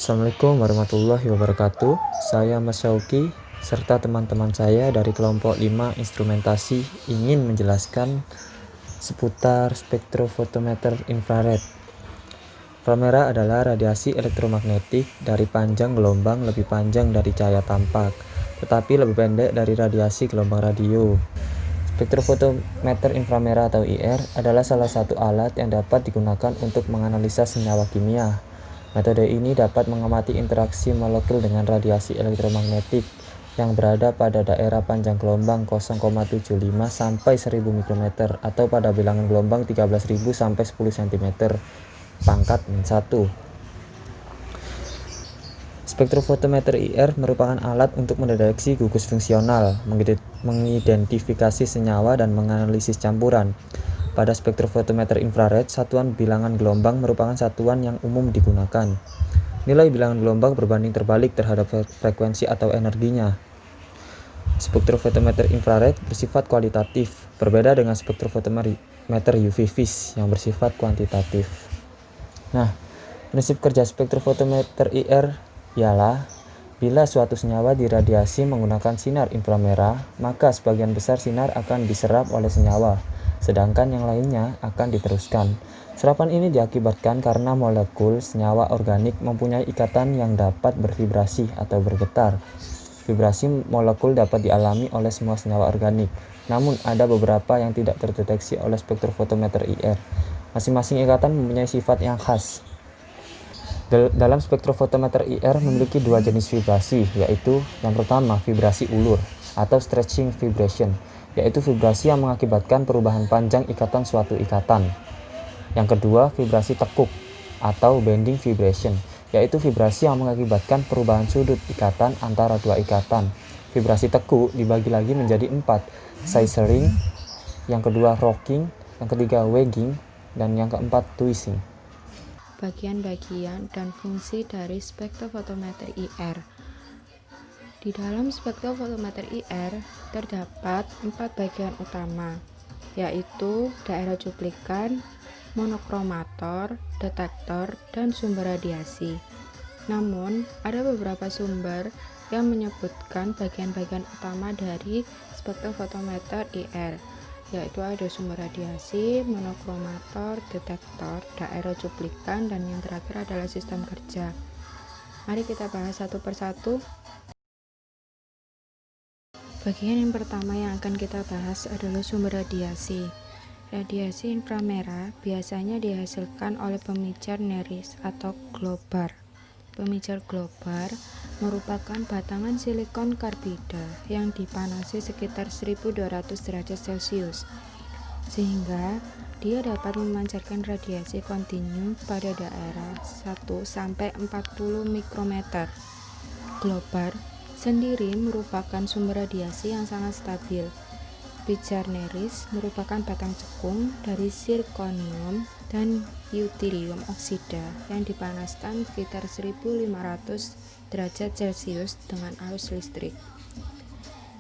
Assalamualaikum warahmatullahi wabarakatuh. Saya Mas Syauki serta teman-teman saya dari kelompok 5 instrumentasi ingin menjelaskan seputar spektrofotometer infrared. Inframerah adalah radiasi elektromagnetik dari panjang gelombang lebih panjang dari cahaya tampak, tetapi lebih pendek dari radiasi gelombang radio. Spektrofotometer inframerah atau IR adalah salah satu alat yang dapat digunakan untuk menganalisa senyawa kimia. Metode ini dapat mengamati interaksi molekul dengan radiasi elektromagnetik yang berada pada daerah panjang gelombang 0,75 sampai 1000 mikrometer atau pada bilangan gelombang 13.000 sampai 10 cm pangkat -1. Spektrofotometer IR merupakan alat untuk mendeteksi gugus fungsional, mengidentifikasi senyawa, dan menganalisis campuran. Pada spektrofotometer infrared, satuan bilangan gelombang merupakan satuan yang umum digunakan. Nilai bilangan gelombang berbanding terbalik terhadap frekuensi atau energinya. Spektrofotometer infrared bersifat kualitatif, berbeda dengan spektrofotometer UV vis yang bersifat kuantitatif. Nah, prinsip kerja spektrofotometer IR ialah bila suatu senyawa diradiasi menggunakan sinar inframerah, maka sebagian besar sinar akan diserap oleh senyawa, sedangkan yang lainnya akan diteruskan. Serapan ini diakibatkan karena molekul senyawa organik mempunyai ikatan yang dapat bervibrasi atau bergetar. Vibrasi molekul dapat dialami oleh semua senyawa organik, namun ada beberapa yang tidak terdeteksi oleh spektrofotometer IR. Masing-masing ikatan mempunyai sifat yang khas. Dalam spektrofotometer IR memiliki dua jenis vibrasi, yaitu yang pertama vibrasi ulur atau stretching vibration, yaitu vibrasi yang mengakibatkan perubahan panjang ikatan suatu ikatan. Yang kedua, vibrasi tekuk atau bending vibration, yaitu vibrasi yang mengakibatkan perubahan sudut ikatan antara dua ikatan. Vibrasi tekuk dibagi lagi menjadi 4, scissoring, yang kedua rocking, yang ketiga wagging, dan yang keempat twisting. Bagian-bagian dan fungsi dari spektrofotometer IR. Di dalam spektrofotometer IR terdapat 4 bagian utama, yaitu daerah cuplikan, monokromator, detektor, dan sumber radiasi. Namun, ada beberapa sumber yang menyebutkan bagian-bagian utama dari spektrofotometer IR, yaitu ada sumber radiasi, monokromator, detektor, daerah cuplikan, dan yang terakhir adalah sistem kerja. Mari kita bahas satu persatu. Bagian yang pertama yang akan kita bahas adalah sumber radiasi. Radiasi inframerah biasanya dihasilkan oleh pemijar Neris atau globar. Pemijar globar merupakan batangan silikon karbida yang dipanasi sekitar 1200 derajat Celcius, sehingga dia dapat memancarkan radiasi kontinu pada daerah 1-40 mikrometer. Globar sendiri merupakan sumber radiasi yang sangat stabil. Pijar Neris merupakan batang cekung dari zirconium dan yttrium oksida yang dipanaskan sekitar 1500 derajat Celcius dengan arus listrik.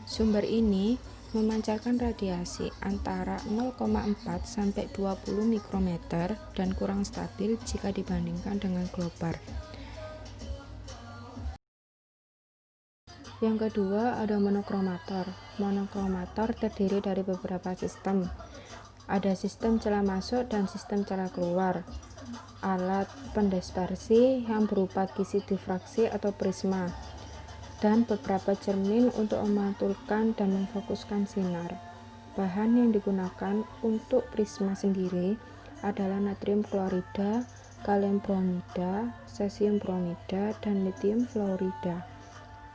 Sumber ini memancarkan radiasi antara 0,4 sampai 20 mikrometer dan kurang stabil jika dibandingkan dengan globar. Yang kedua ada monokromator. Monokromator terdiri dari beberapa sistem. Ada sistem celah masuk dan sistem celah keluar. Alat pendispersi yang berupa kisi difraksi atau prisma, dan beberapa cermin untuk memantulkan dan memfokuskan sinar. Bahan yang digunakan untuk prisma sendiri adalah natrium klorida, kalium bromida, cesium bromida, dan lithium fluorida.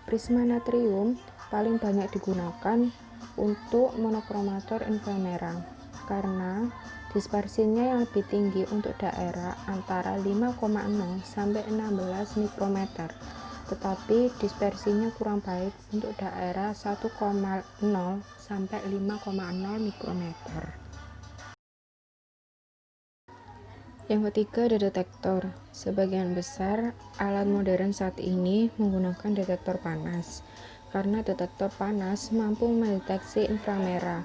Prisma natrium paling banyak digunakan untuk monokromator inframerah karena dispersinya yang lebih tinggi untuk daerah antara 5,0 sampai 16 mikrometer, tetapi dispersinya kurang baik untuk daerah 1,0 sampai 5,0 mikrometer. Yang ketiga ada detektor. Sebagian besar alat modern saat ini menggunakan detektor panas, karena detektor panas mampu mendeteksi inframerah,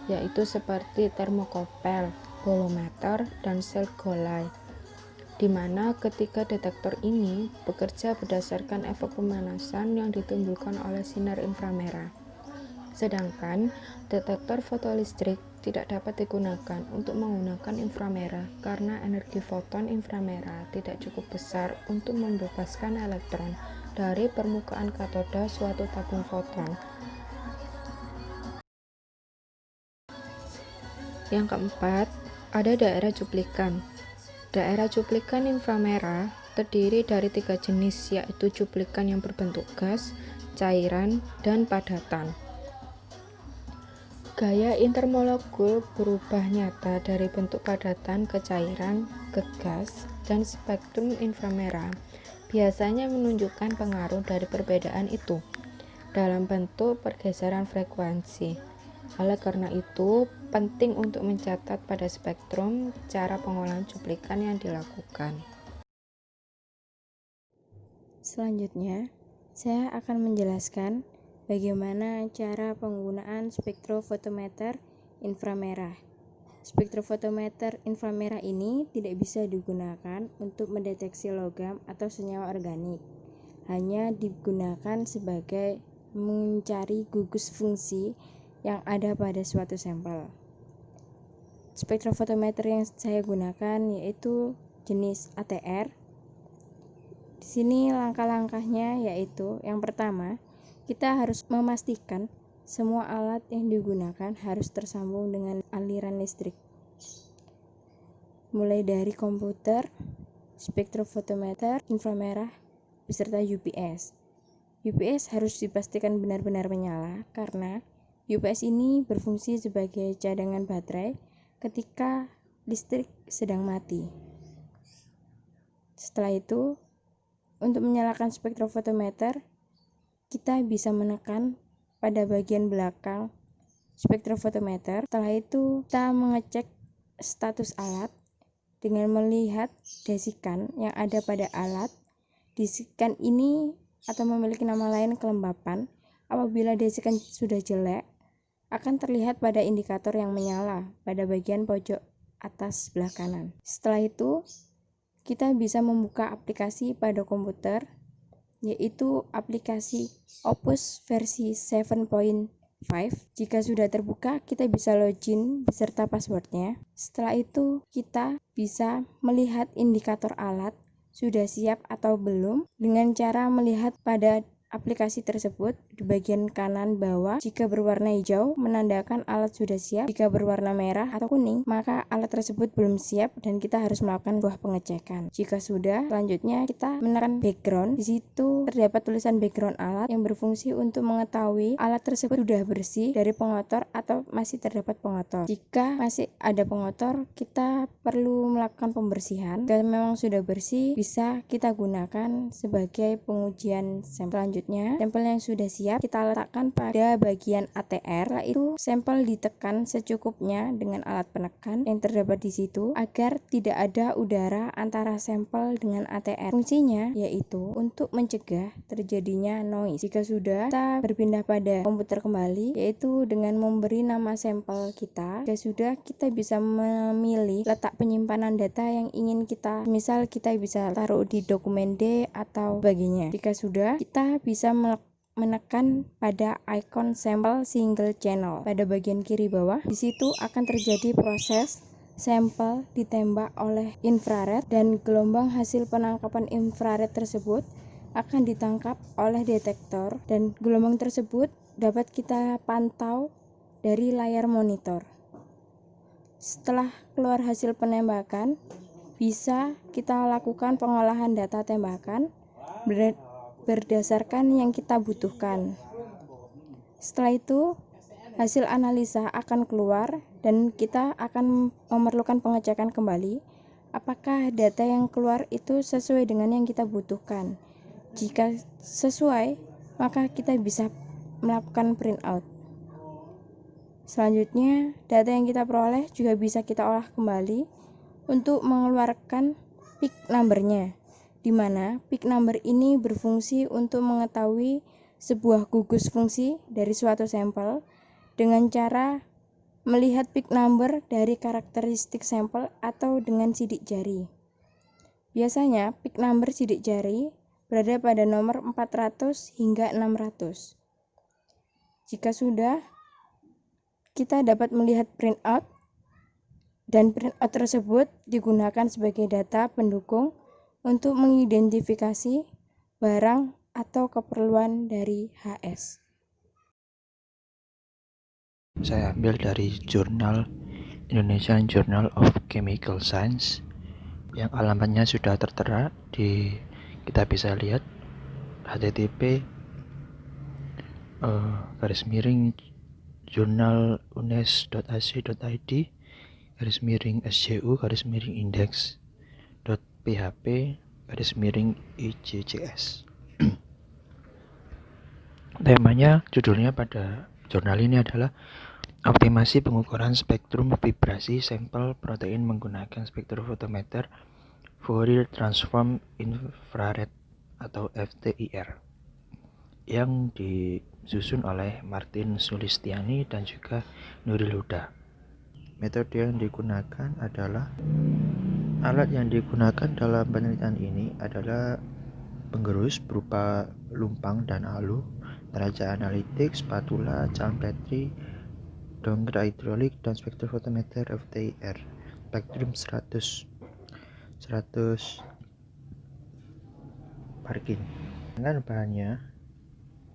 yaitu seperti termokopel, bolometer, dan sel Golay. di mana ketiga detektor ini bekerja berdasarkan efek pemanasan yang ditimbulkan oleh sinar inframerah. Sedangkan detektor fotolistrik tidak dapat digunakan untuk menggunakan inframerah karena energi foton inframerah tidak cukup besar untuk membebaskan elektron dari permukaan katoda suatu tabung foton. Yang keempat, ada daerah cuplikan. Daerah cuplikan inframerah terdiri dari 3 jenis, yaitu cuplikan yang berbentuk gas, cairan, dan padatan. Gaya intermolekul berubah nyata dari bentuk padatan ke cairan, ke gas, dan spektrum inframerah biasanya menunjukkan pengaruh dari perbedaan itu dalam bentuk pergeseran frekuensi. Oleh karena itu, penting untuk mencatat pada spektrum cara pengolahan cuplikan yang dilakukan. Selanjutnya, saya akan menjelaskan bagaimana cara penggunaan spektrofotometer inframerah. Spektrofotometer inframerah ini tidak bisa digunakan untuk mendeteksi logam atau senyawa organik. Hanya digunakan sebagai mencari gugus fungsi yang ada pada suatu sampel. Spektrofotometer yang saya gunakan yaitu jenis ATR. Di sini langkah-langkahnya yaitu yang pertama, kita harus memastikan semua alat yang digunakan harus tersambung dengan aliran listrik. Mulai dari komputer, spektrofotometer inframerah beserta UPS. UPS harus dipastikan benar-benar menyala karena UPS ini berfungsi sebagai cadangan baterai ketika listrik sedang mati. Setelah itu, untuk menyalakan spektrofotometer, kita bisa menekan pada bagian belakang spektrofotometer. Setelah itu, kita mengecek status alat dengan melihat desikan yang ada pada alat. Desikan ini atau memiliki nama lain kelembapan. Apabila desikan sudah jelek, akan terlihat pada indikator yang menyala pada bagian pojok atas sebelah kanan. Setelah itu, kita bisa membuka aplikasi pada komputer, yaitu aplikasi Opus versi 7.5. Jika sudah terbuka, kita bisa login beserta passwordnya. Setelah itu, kita bisa melihat indikator alat sudah siap atau belum dengan cara melihat pada aplikasi tersebut di bagian kanan bawah. Jika berwarna hijau menandakan alat sudah siap, jika berwarna merah atau kuning maka alat tersebut belum siap dan kita harus melakukan sebuah pengecekan. Jika sudah, selanjutnya kita menekan background. Di situ terdapat tulisan background alat yang berfungsi untuk mengetahui alat tersebut sudah bersih dari pengotor atau masih terdapat pengotor. Jika masih ada pengotor, kita perlu melakukan pembersihan. Jika memang sudah bersih, bisa kita gunakan sebagai pengujian sampel. Selanjutnya, sampel yang sudah siap kita letakkan pada bagian ATR. Setelah itu, sampel ditekan secukupnya dengan alat penekan yang terdapat di situ agar tidak ada udara antara sampel dengan ATR. Fungsinya yaitu untuk mencegah terjadinya noise. Jika sudah, kita berpindah pada komputer kembali, yaitu dengan memberi nama sampel kita. Jika sudah, kita bisa memilih letak penyimpanan data yang ingin kita, misal kita bisa taruh di dokumen D atau sebagainya. Jika sudah, kita bisa menekan pada icon sampel single channel pada bagian kiri bawah. Di situ akan terjadi proses sampel ditembak oleh infrared dan gelombang hasil penangkapan infrared tersebut akan ditangkap oleh detektor dan gelombang tersebut dapat kita pantau dari layar monitor. Setelah keluar hasil penembakan, bisa kita lakukan pengolahan data tembakan berdasarkan yang kita butuhkan. Setelah itu, hasil analisa akan keluar dan kita akan memerlukan pengecekan kembali apakah data yang keluar itu sesuai dengan yang kita butuhkan. Jika sesuai, maka kita bisa melakukan print out. Selanjutnya, data yang kita peroleh juga bisa kita olah kembali untuk mengeluarkan peak number-nya, di mana peak number ini berfungsi untuk mengetahui sebuah gugus fungsi dari suatu sampel dengan cara melihat peak number dari karakteristik sampel atau dengan sidik jari. Biasanya peak number sidik jari berada pada nomor 400 hingga 600. Jika sudah, kita dapat melihat printout, dan printout tersebut digunakan sebagai data pendukung untuk mengidentifikasi barang atau keperluan dari HS. Saya ambil dari jurnal Indonesian Journal of Chemical Science yang alamatnya sudah tertera kita bisa lihat http://journal-unes.ac.id/index.php/ijcs. Judulnya pada jurnal ini adalah optimasi pengukuran spektrum vibrasi sampel protein menggunakan spektrofotometer Fourier Transform Infrared atau FTIR yang disusun oleh Martin Sulistiani dan juga Nuril Huda. Metode yang digunakan adalah alat yang digunakan dalam penelitian ini adalah penggerus berupa lumpang dan alu, neraca analitik, spatula, cam Petri, dongkrak hidrolik, dan spektrofotometer FTIR spektrum 100 Parkin. Dengan bahannya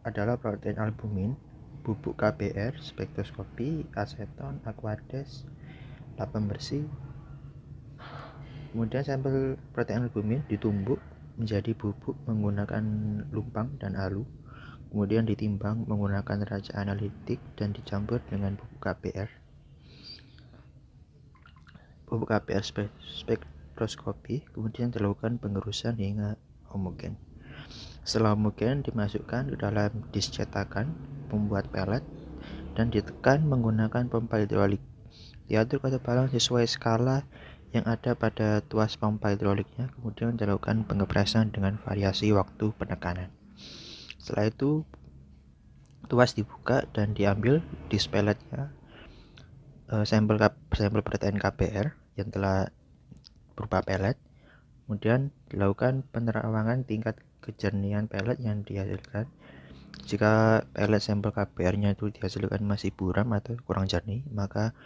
adalah protein albumin, bubuk KBR, spektroskopi, aseton, aqueous, lap pembersih. Kemudian sampel protein albumin ditumbuk menjadi bubuk menggunakan lumpang dan alu. Kemudian ditimbang menggunakan neraca analitik dan dicampur dengan bubuk KBR. Bubuk KBR spektroskopi, kemudian dilakukan pengerusan hingga homogen. Setelah homogen dimasukkan ke dalam disk cetakan pembuat pelet dan ditekan menggunakan pompa hidrolik. Diatur ketebalan sesuai skala yang ada pada tuas pompa hidroliknya, kemudian dilakukan pengepresan dengan variasi waktu penekanan. Setelah itu tuas dibuka dan diambil disk peletnya, sampel protein KBR yang telah berupa pelet, kemudian dilakukan penerawangan tingkat kejernihan pelet yang dihasilkan. Jika pelet sampel KBR-nya itu dihasilkan masih buram atau kurang jernih, maka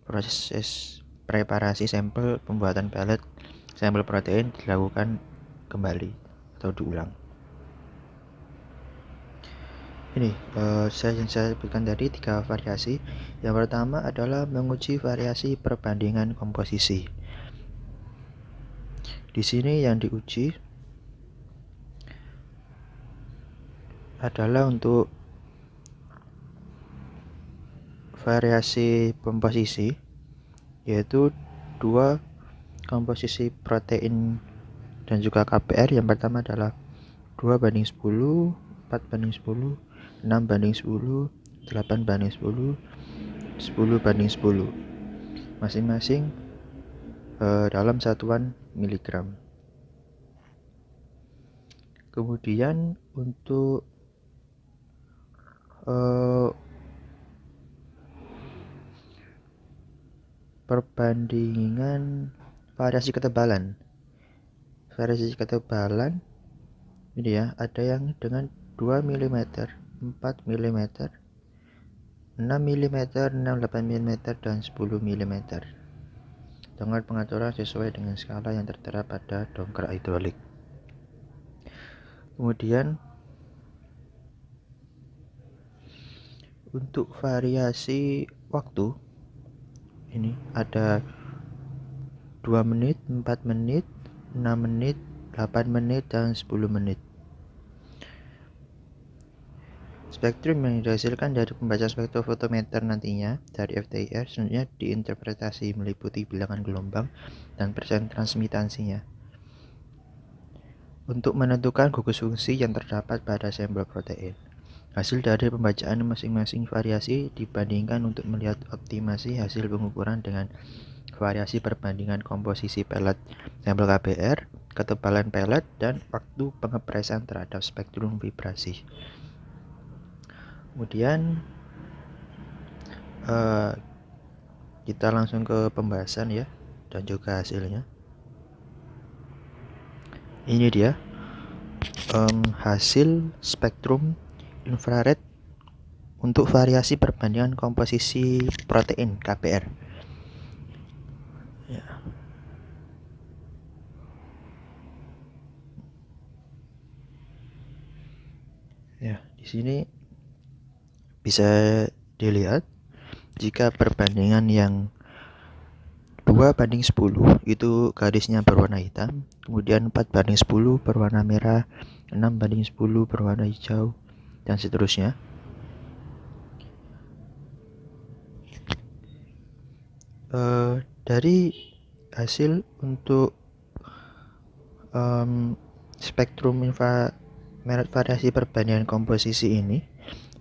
proses preparasi sampel pembuatan pelet sampel protein dilakukan kembali atau diulang. Ini yang saya sebutkan tadi 3 variasi. Yang pertama adalah menguji variasi perbandingan komposisi. Di sini yang diuji adalah untuk variasi komposisi, yaitu 2 komposisi protein dan juga KBR. Yang pertama adalah 2:10, 4:10, 6:10, 8:10, 10:10, masing-masing dalam satuan miligram. Kemudian untuk perbandingan variasi ketebalan ini ya, ada yang dengan 2 mm, 4 mm, 6 mm, 68 mm, dan 10 mm dengan pengaturan sesuai dengan skala yang tertera pada dongkrak hidrolik. Kemudian untuk variasi waktu ini ada 2 menit, 4 menit, 6 menit, 8 menit, dan 10 menit. Spektrum yang dihasilkan dari pembacaan spektrofotometer nantinya dari FTIR selanjutnya diinterpretasi meliputi bilangan gelombang dan persen transmitansinya untuk menentukan gugus fungsi yang terdapat pada sampel protein. Hasil dari pembacaan masing-masing variasi dibandingkan untuk melihat optimasi hasil pengukuran dengan variasi perbandingan komposisi pelet sampel KBR, ketebalan pelet, dan waktu pengepresan terhadap spektrum vibrasi. Kemudian kita langsung ke pembahasan ya, dan juga hasilnya. Ini dia hasil spektrum infrared untuk variasi perbandingan komposisi protein KPR. Ya. Ya, di sini bisa dilihat jika perbandingan yang 2:10 itu garisnya berwarna hitam, kemudian 4:10 berwarna merah, 6:10 berwarna hijau, dan seterusnya. Dari hasil untuk spektrum infrared variasi perbandingan komposisi ini,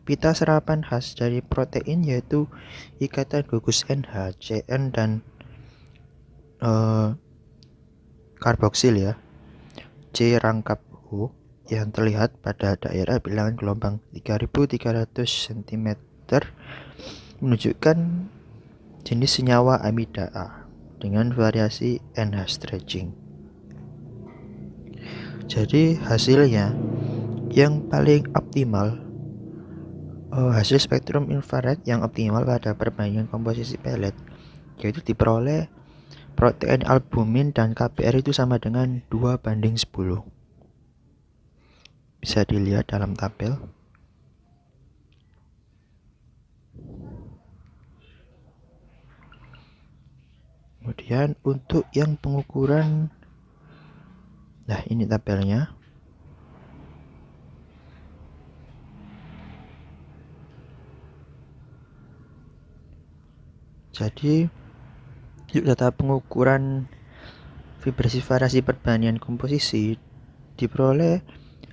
pita serapan khas dari protein yaitu ikatan gugus NH, CN, dan karboksil ya, C rangkap O, yang terlihat pada daerah bilangan gelombang 3300 cm menunjukkan jenis senyawa amida A dengan variasi NH stretching. Jadi hasilnya yang paling optimal, hasil spektrum infrared yang optimal pada perbandingan komposisi pelet yaitu diperoleh protein albumin dan KPR itu sama dengan 2:10. Bisa dilihat dalam tabel. Kemudian untuk yang pengukuran, nah ini tabelnya. Jadi data pengukuran vibrasi variasi perbandingan komposisi diperoleh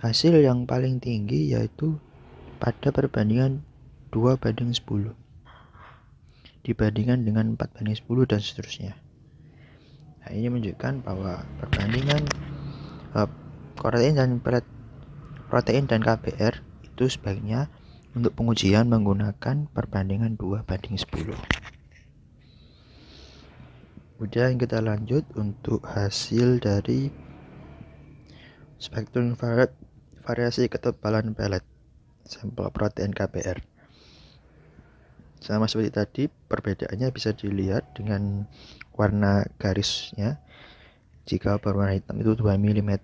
hasil yang paling tinggi yaitu pada perbandingan 2:10 dibandingkan dengan 4:10 dan seterusnya. Nah, ini menunjukkan bahwa perbandingan protein dan KPR itu sebaiknya untuk pengujian menggunakan perbandingan 2:10. Kemudian kita lanjut untuk hasil dari spektrum infrared variasi ketebalan pelet sampel protein KPR. Sama seperti tadi, perbedaannya bisa dilihat dengan warna garisnya. Jika berwarna hitam itu 2 mm,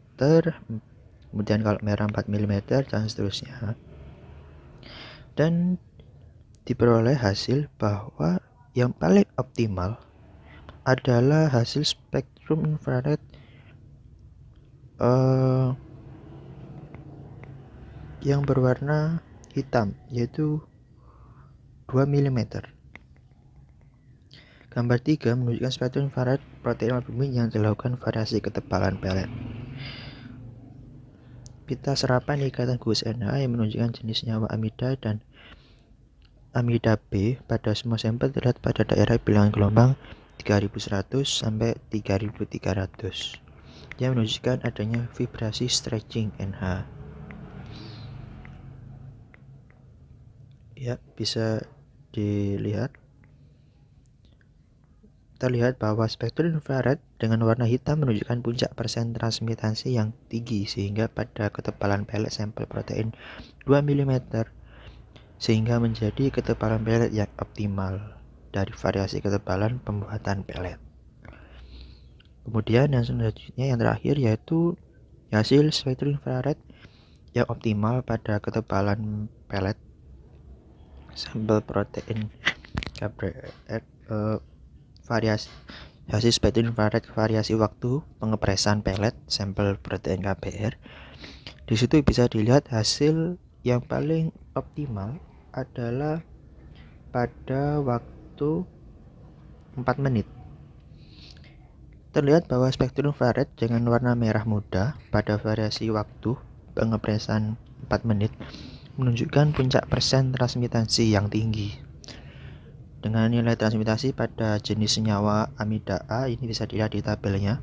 kemudian kalau merah 4 mm, dan seterusnya. Dan diperoleh hasil bahwa yang paling optimal adalah hasil spektrum infrared yang berwarna hitam, yaitu 2 mm. Gambar 3 menunjukkan spektrum infrared protein albumin yang dilakukan variasi ketebalan pelet. Pita serapan ikatan gugus NH yang menunjukkan jenis senyawa amida dan amida B pada semua sampel terlihat pada daerah bilangan gelombang 3100 sampai 3300 yang menunjukkan adanya vibrasi stretching NH. Ya, bisa dilihat. Terlihat bahwa spektrum infrared dengan warna hitam menunjukkan puncak persen transmitasi yang tinggi sehingga pada ketebalan pelet sampel protein 2 mm sehingga menjadi ketebalan pelet yang optimal dari variasi ketebalan pembuatan pelet. Kemudian yang selanjutnya yang terakhir yaitu hasil spektrum infrared yang optimal pada ketebalan pelet sampel protein KPR, variasi hasil spektrum infrared variasi waktu pengepresan pelet sampel protein KPR. Di situ bisa dilihat hasil yang paling optimal adalah pada waktu 4 menit. Terlihat bahwa spektrum infrared dengan warna merah muda pada variasi waktu pengepresan 4 menit menunjukkan puncak persen transmitasi yang tinggi. Dengan nilai transmitasi pada jenis senyawa amida A ini bisa dilihat di tabelnya.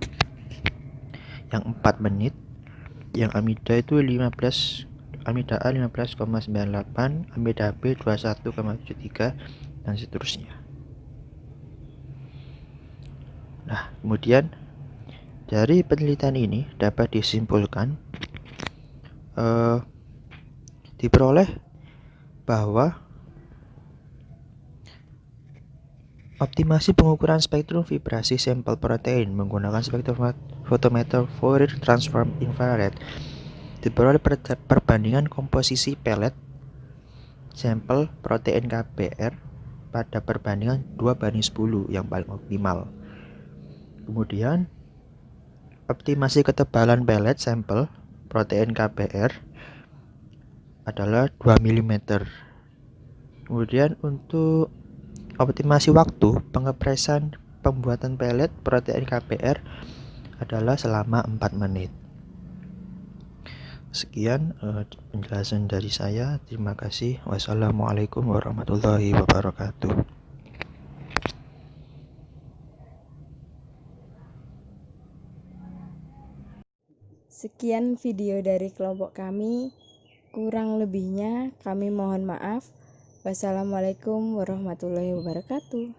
Yang 4 menit, yang amida itu 15, amida A 15,98, amida B 21,73 dan seterusnya. Nah, kemudian Dari penelitian ini dapat disimpulkan diperoleh bahwa optimasi pengukuran spektrum vibrasi sampel protein menggunakan spektrofotometer Fourier Transform Infrared diperoleh perbandingan komposisi pelet sampel protein KBR pada perbandingan 2:10 yang paling optimal. Kemudian optimasi ketebalan pelet sampel protein KBR adalah 2 mm. Kemudian untuk optimasi waktu pengepresan pembuatan pelet protein KBR adalah selama 4 menit. Sekian penjelasan dari saya. Terima kasih. Wassalamualaikum warahmatullahi wabarakatuh. Sekian video dari kelompok kami. Kurang lebihnya kami mohon maaf. Wassalamualaikum warahmatullahi wabarakatuh.